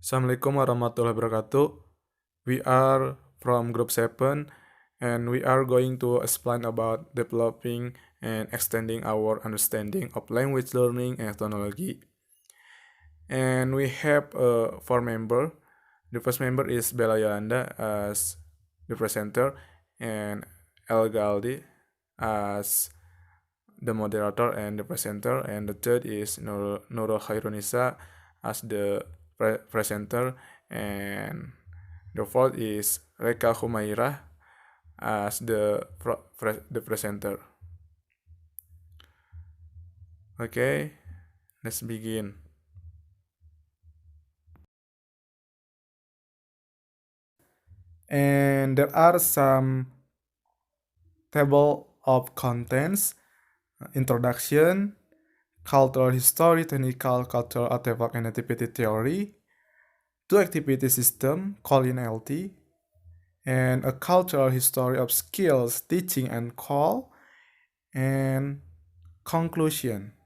Assalamualaikum warahmatullahi wabarakatuh. We are from Group 7 and we are going to explain about developing and extending our understanding of language learning and technology. And we have four members. The first member is Bella Yolanda as the presenter and El Galdi as the moderator and the presenter, and the third is Nurul Khairunisa as the presenter, and the fourth is Reka Humaira as the presenter. Okay, let's begin. And there are some table of contents: introduction, cultural history, technical, cultural artifact, and activity theory, two activity system, call in LT, and a cultural history of skills, teaching and call, and conclusion.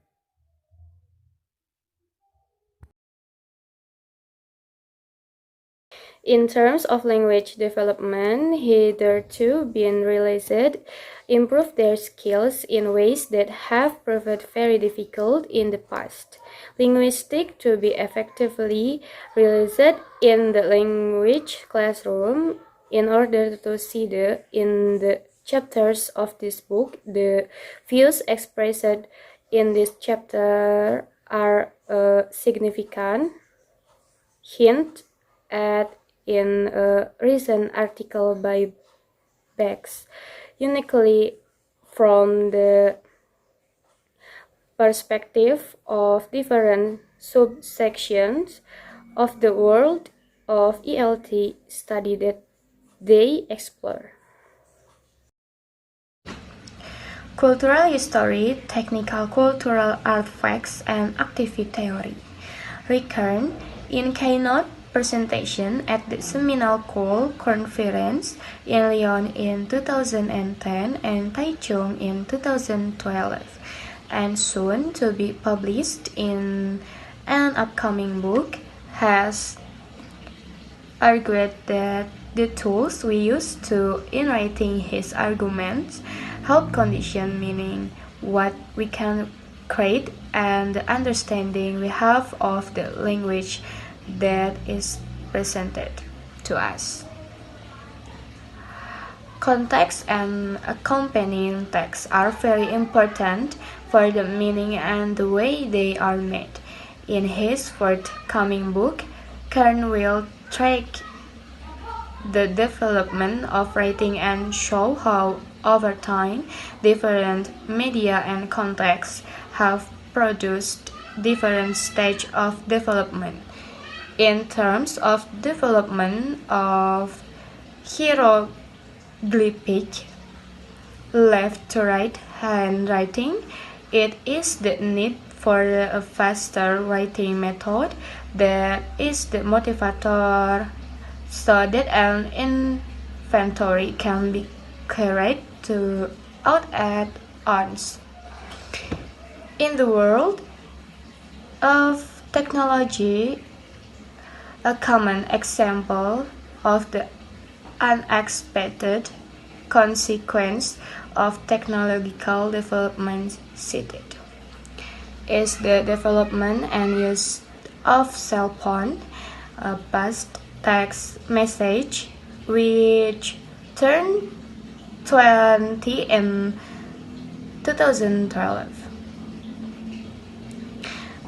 In terms of language development, hitherto been realized improve their skills in ways that have proved very difficult in the past. Linguistic to be effectively realized in the language classroom in order to see in the chapters of this book, the views expressed in this chapter are a significant hint at in a recent article by Bex, uniquely from the perspective of different subsections of the world of ELT study that they explore. Cultural history, technical cultural artifacts, and activity theory. Recurrent in keynote presentation at the Seminole Call Conference in Lyon in 2010 and Taichung in 2012, and soon to be published in an upcoming book, has argued that the tools we use to in writing his arguments help condition meaning what we can create and the understanding we have of the language that is presented to us. Context and accompanying text are very important for the meaning and the way they are made. In his forthcoming book, Kern will track the development of writing and show how, over time, different media and contexts have produced different stages of development. In terms of development of hieroglyphic left to right handwriting, it is the need for a faster writing method that is the motivator so that an inventory can be carried out at once. In the world of technology, a common example of the unexpected consequence of technological development cited is the development and use of cell phone, past text message, which turned 20 in 2012.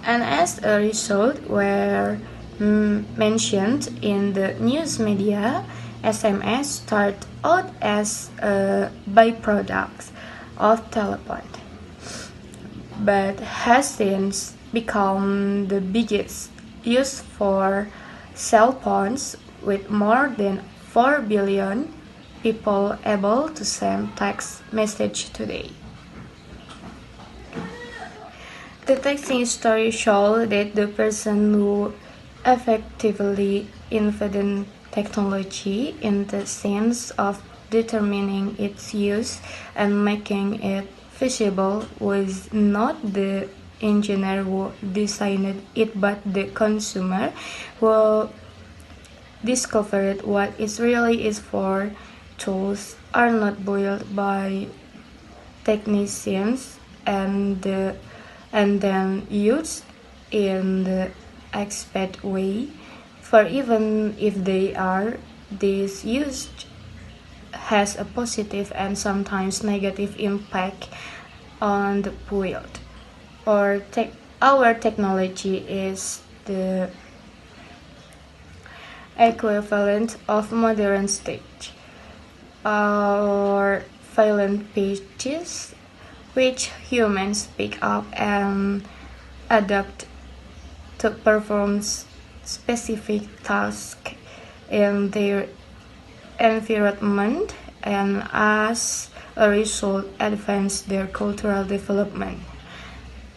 And as a result, were mentioned in the news media, SMS started out as a byproduct of telephone, but has since become the biggest use for cell phones with more than 4 billion people able to send text message today. The texting story shows that the person who effectively invented technology in the sense of determining its use and making it feasible was not the engineer who designed it, but the consumer who discovered what it really is for. Tools are not built by technicians and then used in the expert way. For even if they are, this used has a positive and sometimes negative impact on the field. Our technology is the equivalent of modern stage or violent pitches which humans pick up and adapt to perform specific tasks in their environment and as a result advance their cultural development.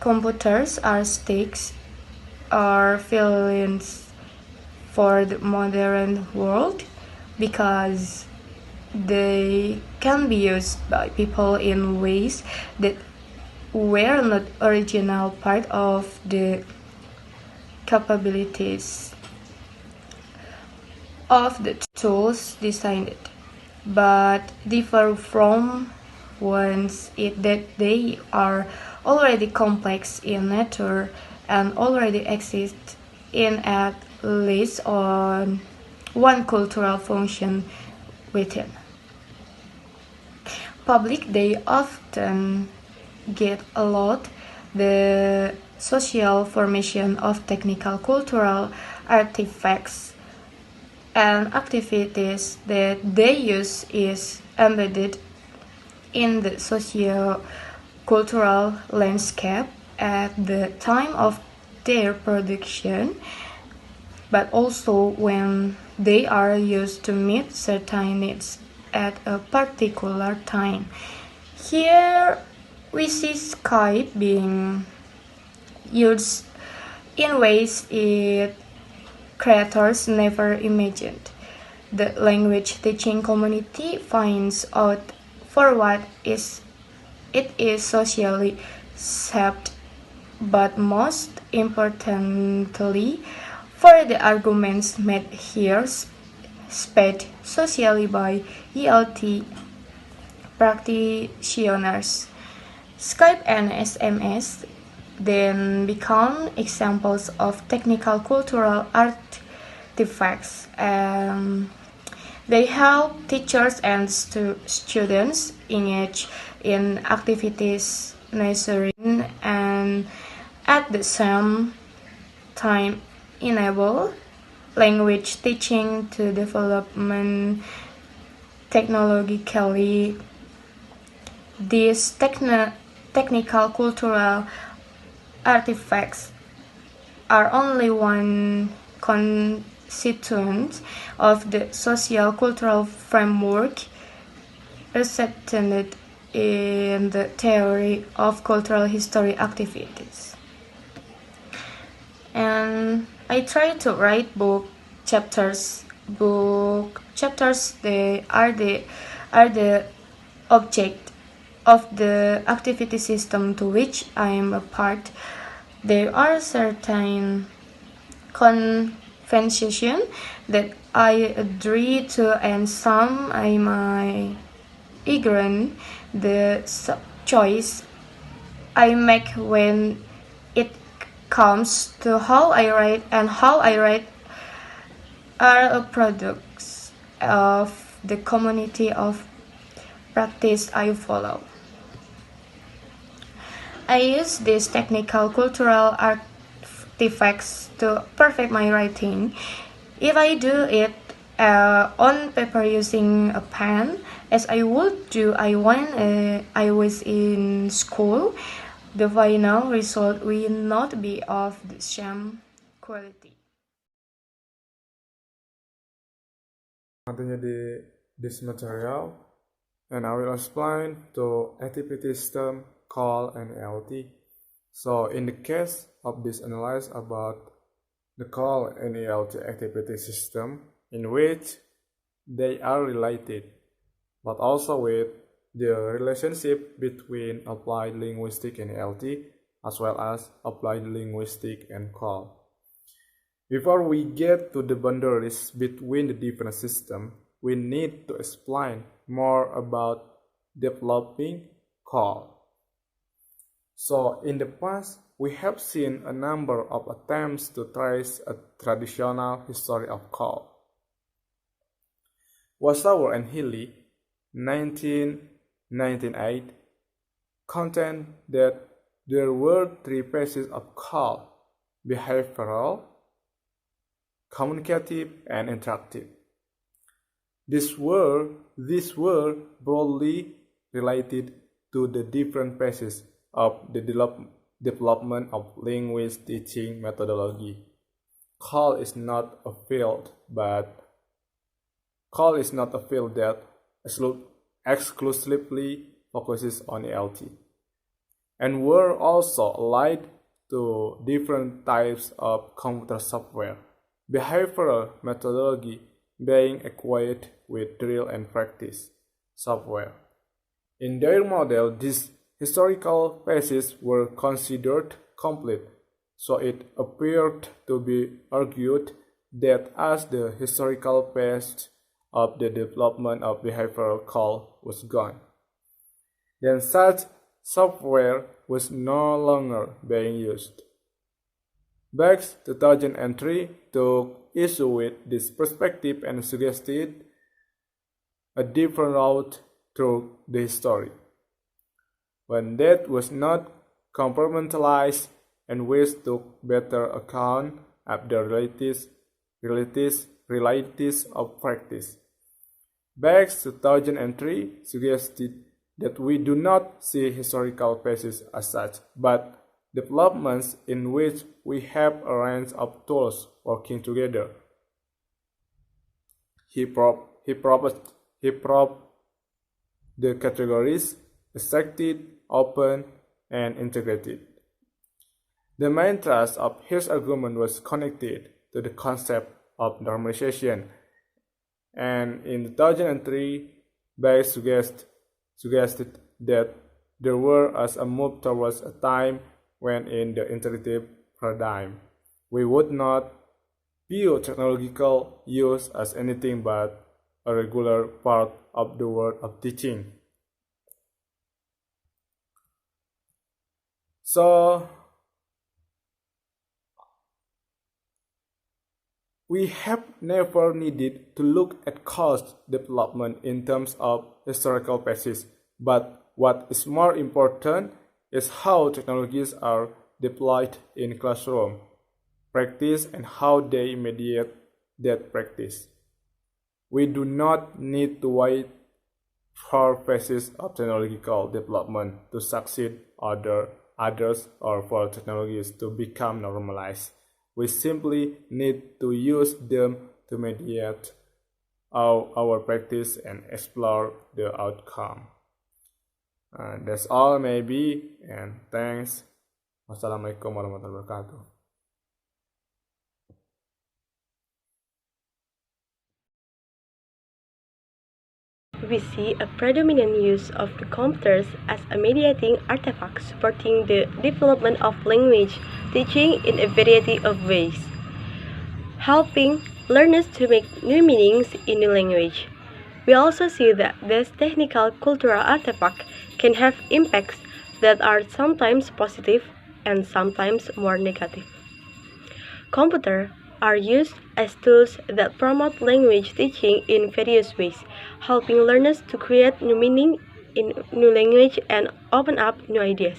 Computers are sticks or fill-ins for the modern world because they can be used by people in ways that were not original part of the capabilities of the tools designed, but differ from ones that they are already complex in nature and already exist in at least on one cultural function within. Public they often get a lot the social formation of technical cultural artifacts and activities that they use is embedded in the socio-cultural landscape at the time of their production, but also when they are used to meet certain needs at a particular time. Here we see Skype being used in ways it creators never imagined. The language teaching community finds out for what is it is socially shaped, but most importantly, for the arguments made here spread socially by ELT practitioners. Skype and SMS then become examples of technical cultural artifacts. They help teachers and students engage in activities nurturing and at the same time enable language teaching to development technologically. These technical cultural artifacts are only one constituent of the social cultural framework presented in the theory of cultural history activities. And I try to write book chapters. Book chapters they are the object of the activity system to which I am a part. There are certain conventions that I agree to and some I might ignore. The choice I make when it comes to how I write and how I write are products of the community of practice I follow. I use these technical cultural artifacts to perfect my writing. If I do it on paper using a pen, as I would do when I was in school, the final result will not be of the same quality. Continue this material, and I will explain the activity system, call, and ALT. So in the case of this analysis about the call and ALT activity system, in which they are related, but also with the relationship between applied linguistics and ALT, as well as applied linguistics and call. Before we get to the boundaries between the different systems, we need to explain more about developing call. So in the past, we have seen a number of attempts to trace a traditional history of call. Wasauer and Healy, 1998, contend that there were three phases of call: behavioral, communicative, and interactive. These were broadly related to the different phases of the development of language teaching methodology. Call is not a field that exclusively focuses on ALT, and were also allied to different types of computer software, behavioral methodology being equated with drill and practice software. In their model, these historical phases were considered complete, so it appeared to be argued that as the historical phase of the development of behavioral call was gone, then such software was no longer being used. Bax 2003 took issue with this perspective and suggested a different route through the history, one that was not compartmentalized and which took better account of the realities of practice. Bax 2003 suggested that we do not see historical phases as such, but developments in which we have a range of tools working together. He proposed the categories extracted, open, and integrated. The main thrust of his argument was connected to the concept of normalization, and in 2003, Bax suggested that there was a move towards a time when in the iterative paradigm, we would not view technological use as anything but a regular part of the work of teaching. So, we have never needed to look at cost development in terms of historical phases, but what is more important is how technologies are deployed in classroom practice and how they mediate that practice. We do not need to wait for phases of technological development to succeed others or for technologies to become normalized. We simply need to use them to mediate our practice and explore the outcome. That's all maybe, and thanks. Wassalamualaikum warahmatullahi wabarakatuh. We see a predominant use of the computers as a mediating artifact supporting the development of language teaching in a variety of ways, helping learners to make new meanings in the language. We also see that this technical cultural artifact can have impacts that are sometimes positive and sometimes more negative. Computers are used as tools that promote language teaching in various ways, helping learners to create new meaning in new language and open up new ideas.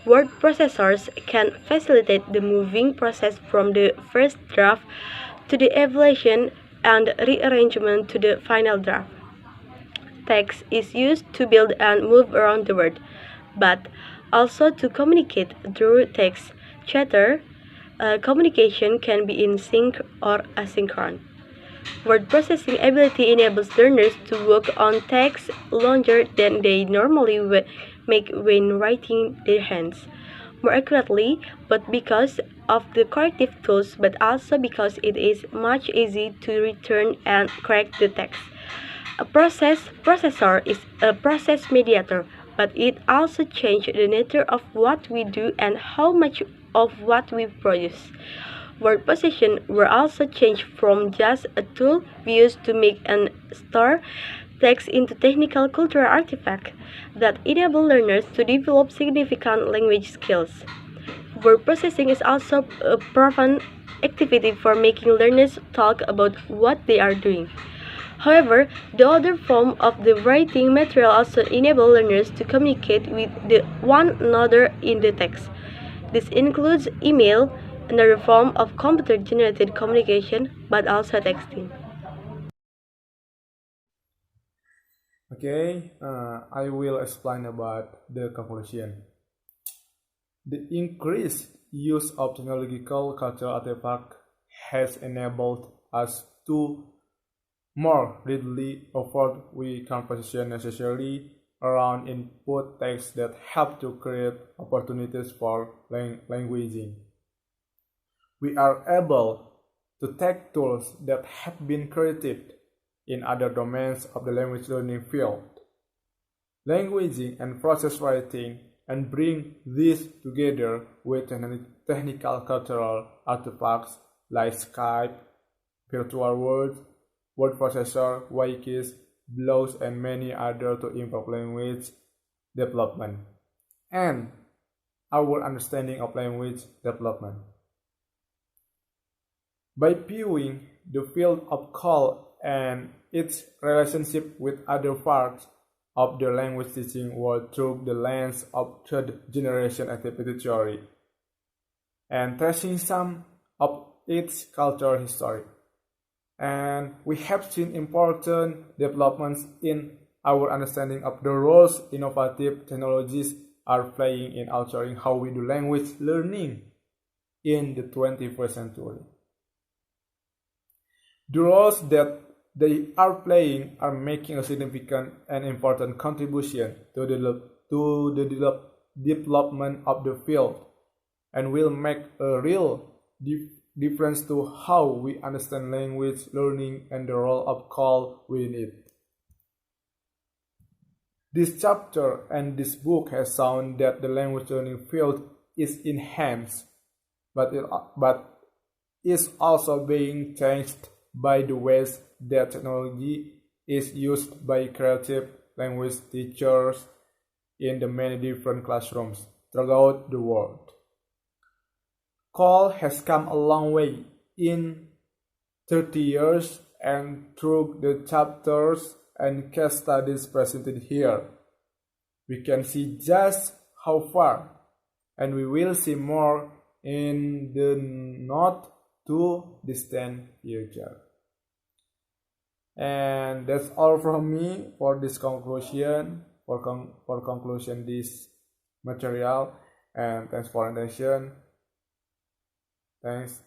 Word processors can facilitate the moving process from the first draft to the evaluation and rearrangement to the final draft. Text is used to build and move around the word, but also to communicate through text. Chatter communication can be in sync or asynchronous. Word processing ability enables learners to work on text longer than they normally make when writing their hands more accurately, but because of the corrective tools, but also because it is much easier to return and correct the text. A processor is a process mediator, but it also changed the nature of what we do and how much of what we produce. Word possession were also changed from just a tool we use to make and store text into technical cultural artifact that enable learners to develop significant language skills. Word processing is also a profound activity for making learners talk about what they are doing. However, the other form of the writing material also enable learners to communicate with one another in the text. This includes email, another form of computer-generated communication, but also texting. Okay, I will explain about the conclusion. The increased use of technological cultural artifacts has enabled us to more readily afford we conversation necessary around input text that help to create opportunities for languaging. We are able to take tools that have been created in other domains of the language learning field, languaging and process writing, and bring these together with technical cultural artifacts like Skype, virtual words, word processor, wikis, blogs, and many others to improve language development and our understanding of language development. By viewing the field of call and its relationship with other parts of the language teaching world through the lens of third-generation activity theory, and tracing some of its cultural history. And we have seen important developments in our understanding of the roles innovative technologies are playing in altering how we do language learning in the 21st century. The roles that they are playing are making a significant and important contribution to the development of the field and will make a real difference to how we understand language learning and the role of call within it. This chapter and this book has shown that the language learning field is enhanced, but is also being changed by the ways that technology is used by creative language teachers in the many different classrooms throughout the world. Call has come a long way in 30 years, and through the chapters and case studies presented here, we can see just how far, and we will see more in the not too distant future. And that's all from me for this conclusion, for conclusion this material, and thanks for attention. Thanks.